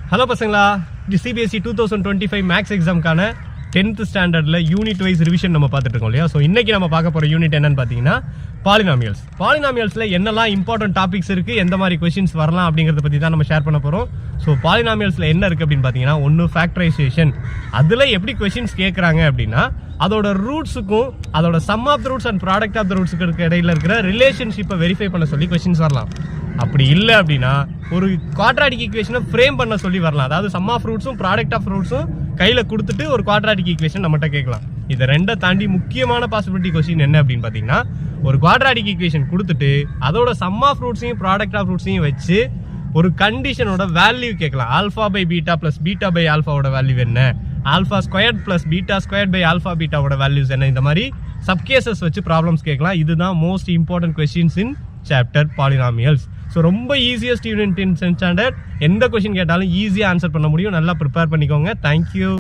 Hello பசங்களா, CBSE 2025 maths எக்ஸாம்க்கான 10th ஸ்டாண்டர்டில் unit wise revision நம்ம பார்த்துட்டு இருக்கோம் இல்லையா. ஸோ இன்னைக்கு நம்ம பார்க்க போகிற யூனிட் என்னன்னு பார்த்தீங்கன்னா பாலினாமியல்ஸில் என்னெல்லாம் இம்பார்ட்டன்ட் டாபிக்ஸ் இருக்குது, எந்த மாதிரி கொஸ்டின்ஸ் வரலாம் அப்படிங்கிறத பற்றி தான் நம்ம ஷேர் பண்ண போகிறோம். ஸோ பாலினாமியல்ஸில் என்ன இருக்குது அப்படின்னு பார்த்தீங்கன்னா, ஒன்று ஃபேக்டரைசேஷன். அதில் எப்படி கொஸ்டின்ஸ் கேட்குறாங்க அப்படின்னா, அதோட ரூட்ஸுக்கும் அதோட sum of the roots and product of the ரூட்ஸுக்கு இடையில இருக்கிற ரிலேஷன்ஷிப்பை வெரிஃபை பண்ண சொல்லி கொஸ்டின்ஸ் வரலாம். அப்படி இல்லை அப்படின்னா ஒரு குவாட்ராட்டிக் ஈக்குவேஷனை ஃப்ரேம் பண்ண சொல்லி வரலாம். அதாவது சம் ஆஃப் ரூட்ஸும் ப்ராடக்ட் ஆஃப் ரூட்ஸும் கையில் கொடுத்துட்டு ஒரு குவாட்ராட்டிக் ஈக்குவேஷன் நம்மகிட்ட கேட்கலாம். இதை ரெண்டை தாண்டி முக்கியமான பாசிபிலிட்டி கொஸ்டின் என்ன அப்படின்னு பார்த்தீங்கன்னா, ஒரு குவாட்ராட்டிக் ஈக்குவேஷன் கொடுத்துட்டு அதோட சம் ஆஃப் ரூட்ஸையும் ப்ராடக்ட் ஆஃப் ரூட்ஸையும் வச்சு ஒரு கண்டிஷனோட வேல்யூ கேட்கலாம். Alpha by beta plus beta by ஆல்ஃபாவோட வேல்யூ என்ன, alpha squared plus beta squared by alpha பீட்டாவோட வேல்யூஸ் என்ன, இந்த மாதிரி சப்கேசஸ் வச்சு ப்ராப்ளம்ஸ் கேட்கலாம். இதுதான் most important questions in chapter polynomials. So ரொம்ப easiest unit in 10th standard. எந்த கொஸ்டின் கேட்டாலும் ஈஸியாக ஆன்சர் பண்ண முடியும். நல்லா ப்ரிப்பேர் பண்ணிக்கோங்க. தேங்க்யூ.